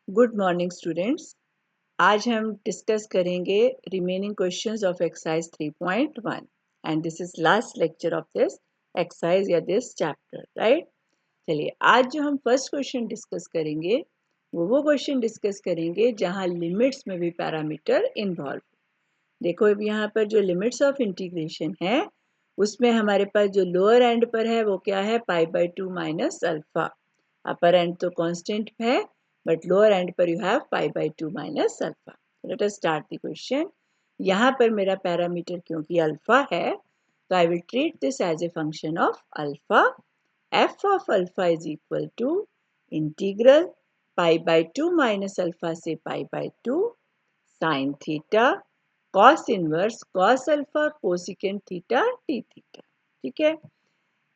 Good morning students. आज हम discuss करेंगे remaining questions of exercise 3.1 and this is last lecture of this exercise या this chapter, right. चलिए, आज जो हम फर्स्ट क्वेश्चन डिस्कस करेंगे वो क्वेश्चन डिस्कस करेंगे जहां लिमिट्स में भी पैरामीटर इन्वॉल्व। देखो, अब यहाँ पर जो लिमिट्स ऑफ इंटीग्रेशन है उसमें हमारे पास जो लोअर एंड पर है वो क्या है, π/2 माइनस अल्फा। अपर एंड तो कांस्टेंट है, बट लोअर एंड पर you have π/2 minus alpha. Let us start the question. यहाँ पर मेरा पैरामीटर क्योंकि अल्फा है तो I will treat this as a function of alpha. f of alpha is equal to integral π/2 minus alpha से π/2 sine theta cos inverse cos alpha cosecant theta T theta. ठीक है,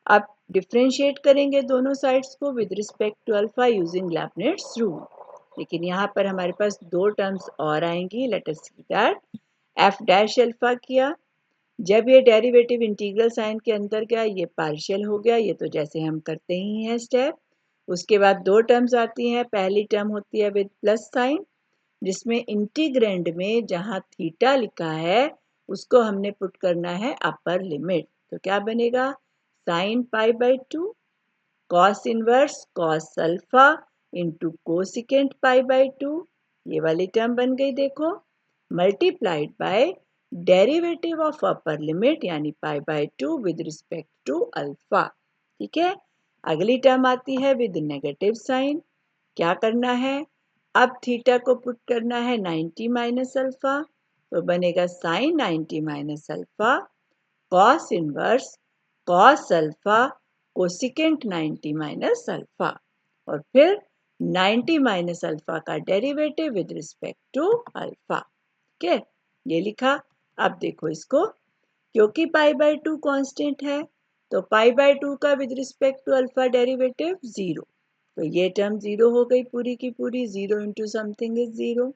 अब डिफरेंशिएट करेंगे दोनों sides को with respect to alpha using Leibnitz rule. लेकिन यहाँ पर हमारे पास दो टर्म्स और आएंगी। Let us see that. F dash alpha किया, जब ये डेरिवेटिव इंटीग्रल साइन के अंदर गया ये पार्शियल हो गया, ये तो जैसे हम करते ही हैं स्टेप। उसके बाद दो टर्म्स आती हैं। पहली टर्म होती है विद प्लस साइन, जिसमें इंटीग्रेंड में जहां थीटा लिखा है उसको हमने पुट करना है अपर लिमिट। तो क्या बनेगा, sine π/2 cos inverse cos alpha into cosecant π/2, ये वाली टर्म बन गई देखो, multiplied by derivative of upper limit यानी π/2 विद रिस्पेक्ट टू अल्फा। ठीक है, अगली टर्म आती है विद नेगेटिव साइन। क्या करना है, अब थीटा को पुट करना है 90 माइनस अल्फा, तो बनेगा sine 90 minus alpha cos inverse cos alpha cosecant 90 minus alpha, और फिर 90 माइनस अल्फा का derivative with respect to alpha. ठीक है, ये लिखा। अब देखो इसको, क्योंकि π/2 कांस्टेंट है तो π/2 का with respect to alpha derivative 0, तो ये टर्म 0 हो गई पूरी की पूरी। 0 इंटू समथिंग इज 0।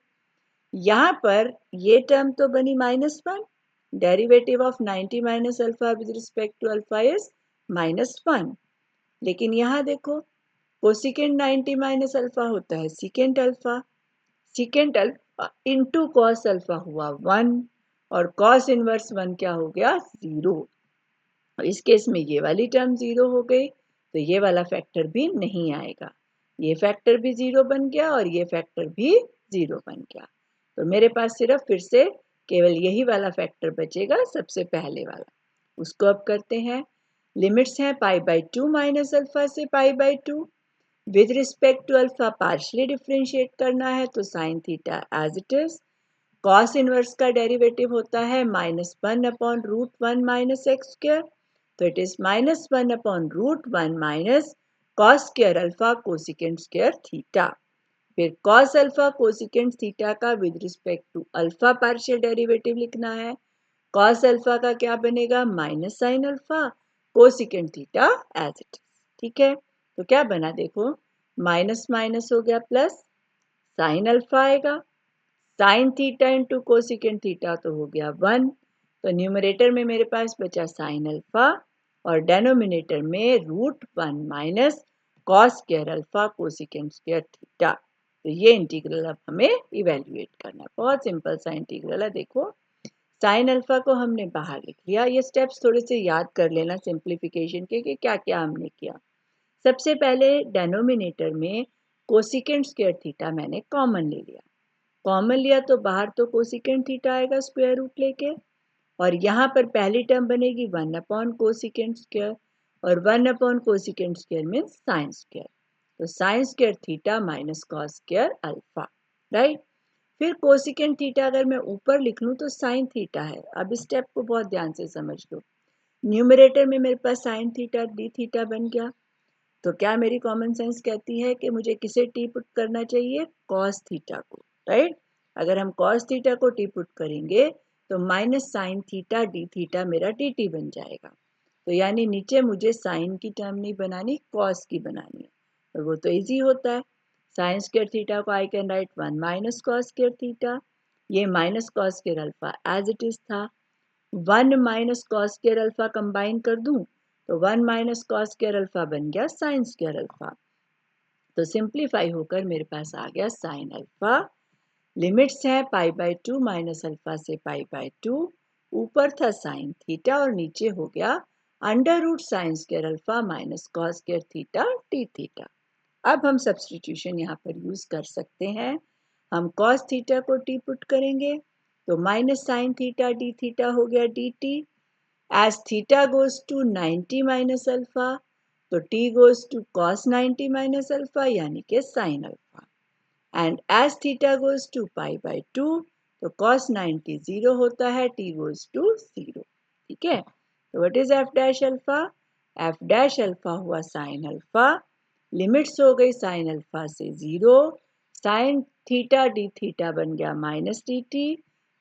यहाँ पर ये टर्म तो बनी -1, derivative of 90 minus alpha with respect to alpha is -1। लेकिन यहाँ देखो, कोसिकेंट 90 माइनस अल्फा होता है secant alpha, secant alpha into cos alpha हुआ 1, और कॉस इनवर्स 1 क्या हो गया, 0। इस केस में ये वाली टर्म 0 हो गई, तो ये वाला फैक्टर भी नहीं आएगा। ये फैक्टर भी 0 बन गया और ये फैक्टर भी 0 बन गया। तो मेरे पास सिर्फ फिर से केवल यही वाला फैक्टर बचेगा, सबसे पहले वाला। उसको अब करते हैं। लिमिट्स हैं π/2 माइनस अल्फा से π/2। With respect to alpha partially differentiate करना है तो sine theta as it is. Cos inverse का डेरिवेटिव होता है -1/√1 माइनस एक्स स्क्वायर, तो it is -1/√1 minus cos square alpha cosecant square theta. फिर कॉस अल्फा कोसिकेंट थीटा का with respect to alpha partial derivative लिखना है। कॉस अल्फा का क्या बनेगा, minus sine alpha cosecant theta as it is. ठीक है, तो क्या बना देखो, माइनस माइनस हो गया प्लस, साइन अल्फा आएगा, sine theta into cosecant theta तो हो गया 1, तो न्यूमरेटर में मेरे पास बचा साइन अल्फा और डेनोमिनेटर में √1 minus cos square alpha cosecant square theta. तो ये इंटीग्रल अब हमें इवेल्युएट करना है। बहुत सिंपल सा इंटीग्रल है। देखो, साइन अल्फा को हमने बाहर लिख लिया। ये स्टेप्स थोड़े से याद कर लेना सिंप्लीफिकेशन के कि क्या क्या हमने किया। सबसे पहले डेनोमिनेटर में कोसिकेंट स्क्वायर थीटा मैंने कॉमन ले लिया। कॉमन लिया तो बाहर तो कोसिकेंट थीटा आएगा स्क्वायर रूट लेके, और यहाँ पर पहली टर्म बनेगी 1/कोसिकेंट स्क्वायर, और 1/कोसिकेंट स्क्वायर मीन्स साइन स्क्वायर, तो sign square theta minus cos square alpha, right. फिर कोसिकेंट थीटा अगर मैं ऊपर लिख लूँ तो साइन थीटा है। अब इस स्टेप को बहुत ध्यान से समझ लो। न्यूमरेटर में मेरे पास साइन थीटा डी थीटा बन गया, तो क्या मेरी कॉमन सेंस कहती है कि मुझे किसे टी पुट करना चाहिए, कॉस थीटा को, राइट। अगर हम कॉस थीटा को टी पुट करेंगे तो minus sine theta d theta मेरा टी टी बन जाएगा। तो यानी नीचे मुझे साइन की टर्म नहीं बनानी, कॉस की बनानी है, और वो तो इजी होता है। साइन स्क्वायर थीटा को I can write 1 minus cos square theta, ये minus cos square alpha as it is था। 1 minus cos square alpha combine कर दूं तो 1 माइनस कॉस स्क्वायर अल्फा बन गया साइन स्क्वायर अल्फा। तो सिंप्लीफाई होकर मेरे पास आ गया साइन अल्फा। लिमिट्स है पाई बाई टू माइनस अल्फा से पाई बाई टू। ऊपर था साइन थीटा और नीचे हो गया under root sine square alpha minus cos square theta T theta. अब हम सब्सटीट्यूशन यहाँ पर यूज कर सकते हैं। हम कॉस थीटा को टी पुट करेंगे तो minus sine theta d theta हो गया d t. As theta goes to 90 minus alpha तो t goes to cos 90 minus alpha यानी कि sin alpha. And as theta goes to pi by two तो cos 90 0 होता है, t goes to 0। ठीक है, तो what is F dash alpha? F dash alpha हुआ sin अल्फा। लिमिट्स हो गई sin अल्फा से 0। sin थीटा डी थीटा बन गया माइनस डी टी।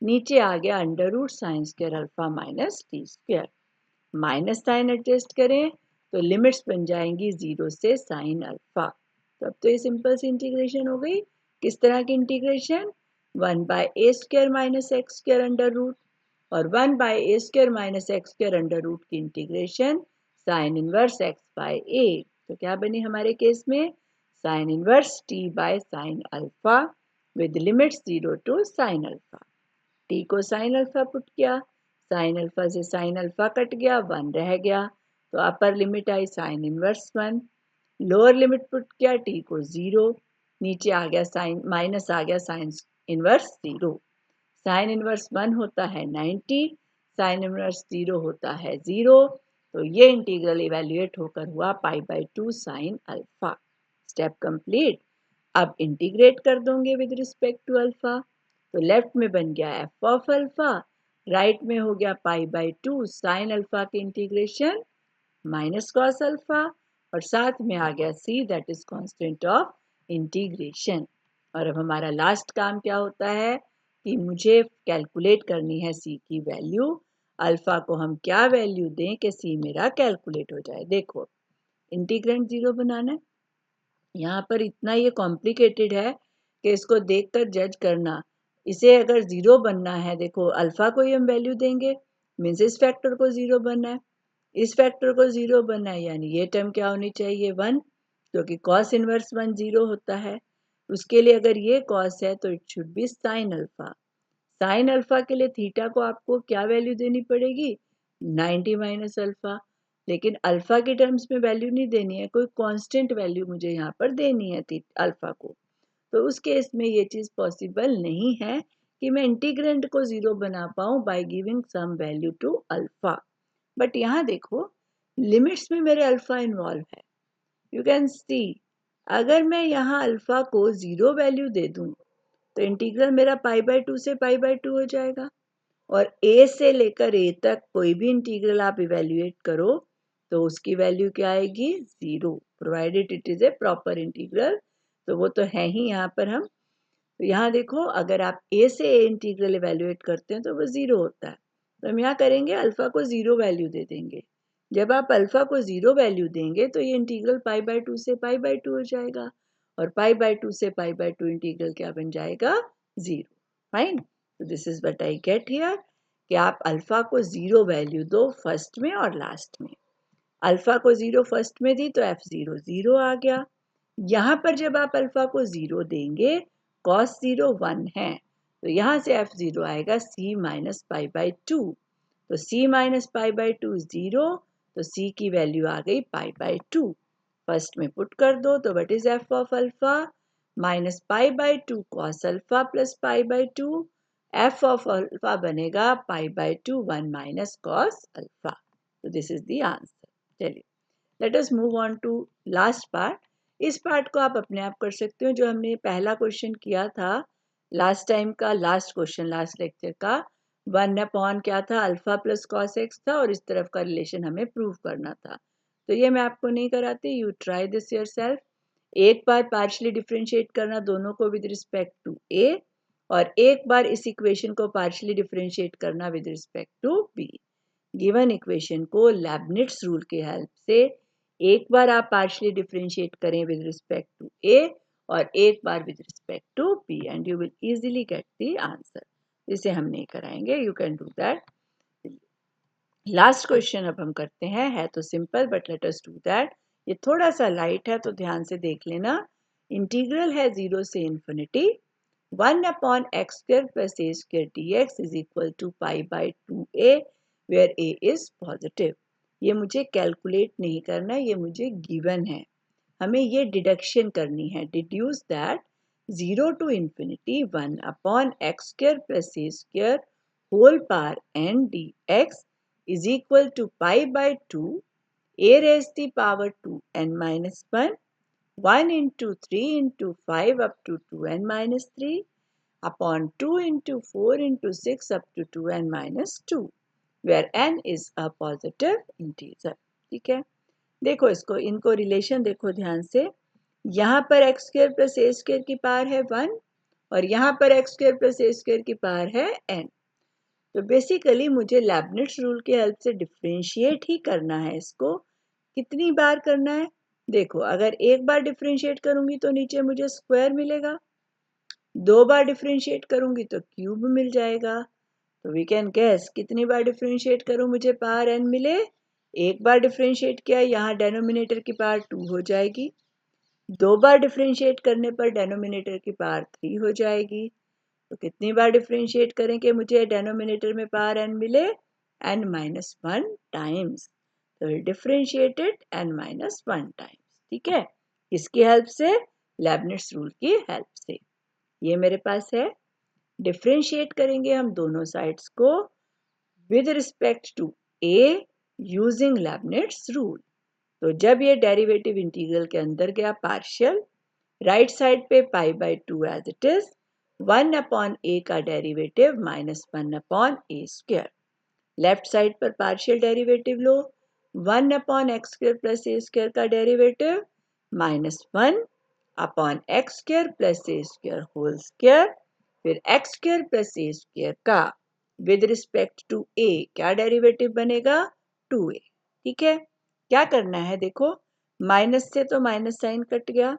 नीचे आ गया under root sine square alpha minus t square. Minus sine adjust करें तो लिमिट्स बन जाएंगी 0 से साइन अल्फा। तो अब तो ये सिंपल सी इंटीग्रेशन हो गई। किस तरह की integration? 1 by A square minus X square under root और 1 by A square minus X square under root की integration sine inverse X by A. तो क्या बनी हमारे केस में? Sine inverse T by sine alpha with limits 0 to sine alpha. T को sine alpha put किया, sine alpha से sine alpha cut गया, 1 रह गया तो अपर लिमिट आई sine inverse 1। Lower limit put किया, टी को 0, नीचे आ गया साइन माइनस आ गया साइन इनवर्स 0। साइन इनवर्स 1 होता है 90, साइन इनवर्स 0 होता है 0। तो ये इंटीग्रल इवेल्युएट होकर हुआ पाई by to sine alpha. Step complete. अब इंटीग्रेट कर दोगे विद रिस्पेक्ट टू अल्फा तो लेफ्ट में बन गया एफ ऑफ अल्फा, राइट में हो गया पाई बाई टू साइन अल्फा की इंटीग्रेशन माइनस कॉस अल्फा और साथ में आ गया see that is constant of integration. और अब हमारा लास्ट काम क्या होता है कि मुझे कैलकुलेट करनी है सी की वैल्यू। अल्फा को हम क्या वैल्यू दें कि सी मेरा कैलकुलेट हो जाए। देखो, इंटीग्रेंड 0 बनाना है। यहाँ पर इतना ये कॉम्प्लिकेटेड है कि इसको देखकर जज करना। इसे अगर 0 बनना है, देखो अल्फा को ही हम वैल्यू देंगे, मीन्स इस फैक्टर को 0 बनना है, इस फैक्टर को 0 बनना है, यानी ये टर्म क्या होनी चाहिए 1, क्योंकि कॉस इनवर्स 1 0 होता है। उसके लिए अगर ये कॉस है तो it should be sine alpha. Sine alpha के लिए थीटा को आपको क्या वैल्यू देनी पड़ेगी? 90 माइनस अल्फा। लेकिन अल्फा के टर्म्स में वैल्यू नहीं देनी है, कोई कांस्टेंट वैल्यू मुझे यहाँ पर देनी है अल्फा को। तो उस केस में ये चीज़ पॉसिबल नहीं है कि मैं इंटीग्रेंड को 0 बना पाऊँ by giving some value to alpha. But यहाँ देखो, लिमिट्स में मेरे अल्फा इन्वॉल्व है। यू कैन सी, अगर मैं यहाँ अल्फा को 0 वैल्यू दे दूँ तो इंटीग्रल मेरा पाई बाई टू से पाई बाई टू हो जाएगा। और a से लेकर a तक कोई भी इंटीग्रल आप इवेल्युएट करो तो उसकी वैल्यू क्या आएगी? 0, provided it is a proper integral. तो वो तो है ही यहाँ पर हम। तो यहाँ देखो, अगर आप a से a इंटीग्रल इवेल्युएट करते हैं तो वो 0 होता है। तो हम यहाँ करेंगे अल्फा को 0 वैल्यू दे देंगे। जब आप अल्फा को 0 वैल्यू देंगे तो ये इंटीग्रल पाई बाई टू से पाई बाई टू हो जाएगा और पाई बाई टू से पाई बाई टू इंटीग्रल क्या बन जाएगा? 0। फाइन। तो this is what I get here कि आप अल्फा को 0 वैल्यू दो फर्स्ट में और लास्ट में। अल्फा को 0 फर्स्ट में दी तो f0 0 आ गया। यहाँ पर जब आप अल्फा को 0 देंगे, cos 0 1 है तो यहाँ से f0 आएगा c minus pi by two. तो c minus pi by two 0, तो c की वैल्यू आ गई पाई बाई टू। फर्स्ट में पुट कर दो तो what is f of alpha? Minus pi by two cos alpha plus pi by two. f of alpha बनेगा pi by two 1 minus cos alpha. तो this is the answer. चलिए, let us move on to last part. इस part को आप अपने आप कर सकते हो, जो हमने पहला क्वेश्चन किया था लास्ट टाइम का, लास्ट क्वेश्चन लास्ट लेक्चर का। 1 अपॉन क्या था? अल्फा प्लस कॉस एक्स था और इस तरफ का रिलेशन हमें प्रूव करना था। तो ये मैं आपको नहीं कराती, यू ट्राई दिस योरसेल्फ। एक बार पार्शियली डिफरेंशिएट करना दोनों को विद रिस्पेक्ट टू ए और एक बार इस इक्वेशन को पार्शियली डिफरेंशिएट करना with respect to B. Given equation को लेबनिट्स रूल की हेल्प से एक बार आप पार्शियली डिफरेंशिएट करें विद रिस्पेक्ट टू ए और एक बार with respect to B and you will easily get the answer. इसे हम नहीं कराएंगे, you can do that. Last question अब हम करते हैं, है तो simple but let us do that. ये थोड़ा सा लाइट है तो ध्यान से देख लेना। इंटीग्रल है 0 से infinity 1/x² plus a square dx is equal to pi by 2a where a is positive. ये मुझे कैलकुलेट नहीं करना, ये मुझे गिवन है, हमें ये डिडक्शन करनी है. Deduce that 0 to infinity 1/x² plus a square whole power n dx is equal to pi by 2 a raised the power 2n minus 1 into 3 into 5 up to 2n minus 3 upon 2 into 4 into 6 up to 2n minus 2 where n is a positive integer. ठीक है, देखो इसको, इनको relation देखो ध्यान से. यहाँ पर एक्स स्क्वायर प्लस ए स्क्वायर की पावर है 1 और यहाँ पर एक्स स्क्वायर प्लस ए स्क्वायर की पावर है n. तो बेसिकली मुझे लेबनिट्ज रूल की हेल्प से डिफरेंशिएट ही करना है. इसको कितनी बार करना है, देखो अगर एक बार डिफरेंशिएट करूंगी तो नीचे मुझे स्क्वायर मिलेगा, 2 बार डिफरेंशिएट करूंगी तो क्यूब मिल जाएगा. तो वी कैन गेस कितनी बार डिफरेंशिएट करूं मुझे पावर n मिले. एक बार डिफरेंशिएट किया, यहाँ डेनोमिनेटर की पावर 2 हो जाएगी, 2 बार डिफरेंशिएट करने पर डेनोमिनेटर की पावर 3 हो जाएगी. तो कितनी बार डिफरेंशिएट करेंगे मुझे डेनोमिनेटर में पावर n मिले, n minus 1 टाइम्स. तो डिफरेंशिएटेड n minus 1 टाइम्स. ठीक है, किसकी हेल्प से, लेबनिट्ज रूल की हेल्प से. ये मेरे पास है, डिफरेंशिएट करेंगे हम दोनों साइड्स को with respect to a using Leibniz rule. तो जब ये डेरिवेटिव इंटीग्रल के अंदर गया पार्शियल, राइट साइड पे pi by 2 as it is, 1 upon a का derivative minus 1 upon a square. Left side पर पार्शियल डेरिवेटिव लो, 1 अपॉन एक्स स्क्वायर प्लस ए स्क्वायर का derivative minus 1 upon x square plus ए square whole square, फिर x square plus ए square का with respect to A क्या derivative बनेगा, 2a. ठीक है, क्या करना है, देखो माइनस से तो माइनस साइन कट गया,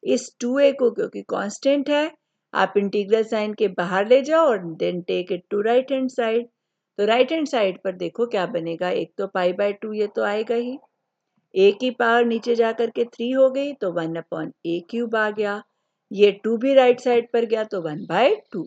इस 2a को क्योंकि कांस्टेंट है आप इंटीग्रल साइन के बाहर ले जाओ और then take it to right hand side. तो राइट हैंड साइड पर देखो क्या बनेगा, एक तो पाई बाय 2 ये तो आएगा ही, a की पावर नीचे जाकर के 3 हो गई तो 1 अपॉन a क्यूब आ गया, ये 2 भी राइट साइड पर गया तो 1 बाय 2.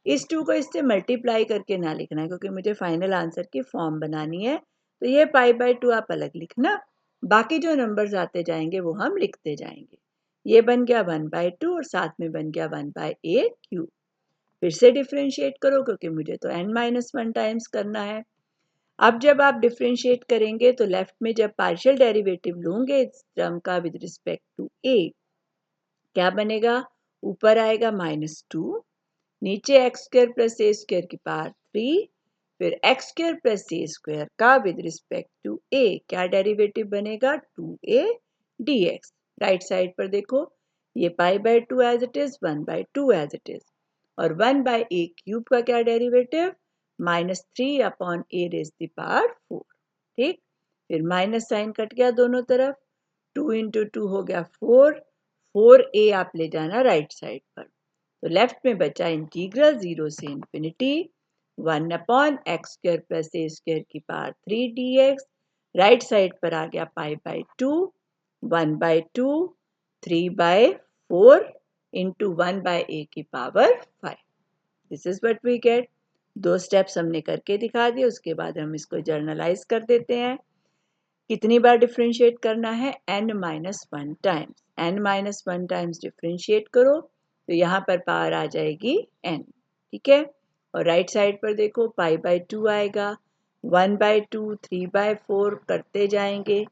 इस 2 को इससे मल्टीप्लाई करके ना लिखना है क्योंकि मुझे फाइनल आंसर की फॉर्म बनानी है. तो ये पाई बाय 2 आप अलग लिखना, बाकी जो नंबर्स आते जाएंगे वो हम लिखते जाएंगे. ये बन गया 1 बाय 2 और साथ में बन गया 1 बाय a क्यूब. फिर से डिफरेंशिएट करो क्योंकि मुझे तो n माइनस 1 टाइम्स करना है. अब जब आप डिफरेंशिएट करेंगे तो लेफ्ट में जब पार्शियल डेरिवेटिव लोगे इस टर्म का विद रिस्पेक्ट टू a, क्या बनेगा, ऊपर आएगा -2, नीचे एक्स स्क्वायर प्लस ए स्क्वायर की पावर 3, फिर एक्स स्क्वायर प्लस ए स्क्वायर का विद रिस्पेक्ट टू a क्या डेरिवेटिव बनेगा, 2a dx. राइट साइड पर देखो, ये pi by 2 as it is, 1 by 2 as it is, और 1 बाय a क्यूब का क्या derivative, -3 upon a raise the power 4. ठीक, फिर माइनस साइन कट गया दोनों तरफ, 2 इंटू 2 हो गया 4, 4a आप ले जाना राइट साइड पर. तो लेफ्ट में बचा इंटीग्रल 0 से infinity 1 upon x square plus ए स्क्वायर की पावर 3 dx. राइट साइड पर आ गया pi by 2, 1 by 2, 3 by 4 into 1 by a की power 5. This is what we get. 2 steps हमने करके दिखा दिए, उसके बाद हम इसको जर्नलाइज कर देते हैं. कितनी बार डिफरेंशिएट करना है, n minus 1 times. n minus 1 times differentiate करो तो यहाँ पर पावर आ जाएगी n. ठीक है, और राइट साइड पर देखो पाई बाय 2 आएगा, 1 बाय 2, 3 बाय 4 करते जाएंगे.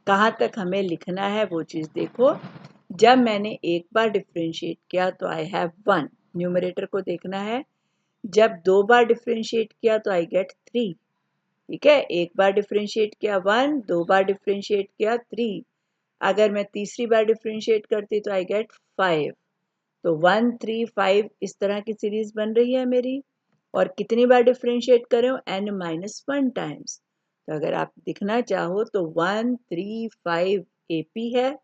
कहाँ तक हमें लिखना है वो चीज़ देखो. जब मैंने एक बार डिफरेंशिएट किया तो आई हैव 1, न्यूमरेटर को देखना है. जब 2 बार डिफरेंशिएट किया तो आई गेट 3. ठीक है, एक बार डिफरेंशिएट किया 1, 2 बार डिफरेंशिएट किया 3, अगर मैं तीसरी बार डिफरेंशिएट करती तो आई गेट 5. तो 1 3 5 इस तरह की सीरीज बन रही है मेरी. और कितनी बार डिफरेंशिएट करें, n माइनस 1 टाइम्स. तो अगर आप दिखना चाहो तो 1 3 5 AP है,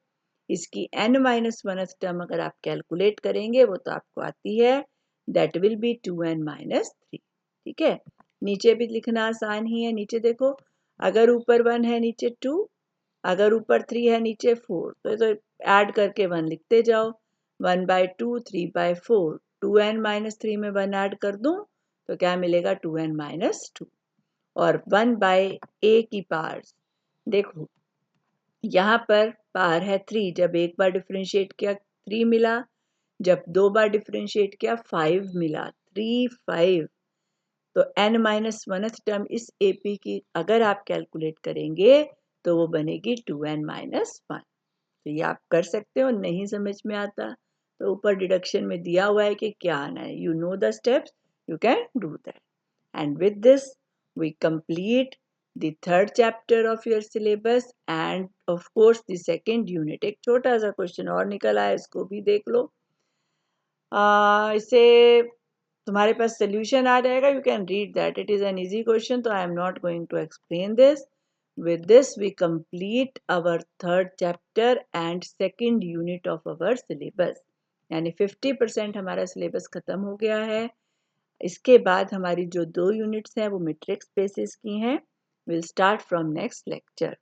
इसकी n माइनस 1th टर्म अगर आप कैलकुलेट करेंगे वो तो आपको आती है, that will be 2n minus 3. ठीक है, नीचे भी लिखना आसान ही है. नीचे देखो, अगर ऊपर 1 है नीचे 2, अगर ऊपर 3 है नीचे 4, तो ऐड करके 1 लिखते जाओ। 1/2 3/4 2n-3 में 1 ऐड कर दूं तो क्या मिलेगा 2n-2 और 1/a की पावर्स देखो यहाँ पर पावर है 3 जब एक बार डिफरेंशिएट किया 3 मिला जब 2 बार डिफरेंशिएट किया 5 मिला 3 5 तो n-1th टर्म इस AP की अगर आप कैलकुलेट करेंगे तो वो बनेगी 2n-1 तो ये आप कर सकते हो नहीं समझ में आता तो ऊपर डिडक्शन में दिया हुआ है कि क्या आना है you know the steps you can do that and with this we complete the third chapter of your syllabus and of course the second unit एक छोटा सा क्वेश्चन और निकल आया इसको भी देख लो इसे तुम्हारे पास सोल्यूशन आ जाएगा you can read that it is an easy question तो I am not going to explain this with this we complete our third chapter and second unit of our syllabus यानी 50% हमारा सिलेबस खत्म हो गया है इसके बाद हमारी जो 2 यूनिट्स हैं वो मैट्रिक्स बेसिस की हैं will start from next lecture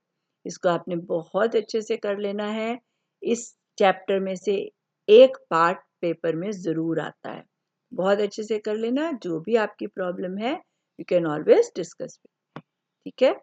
इसको आपने बहुत अच्छे से कर लेना है इस चैप्टर में से एक पार्ट पेपर में ज़रूर आता है बहुत अच्छे से कर लेना जो भी आपकी प्रॉब्लम है यू कैन ऑलवेज डिस्कस ठीक है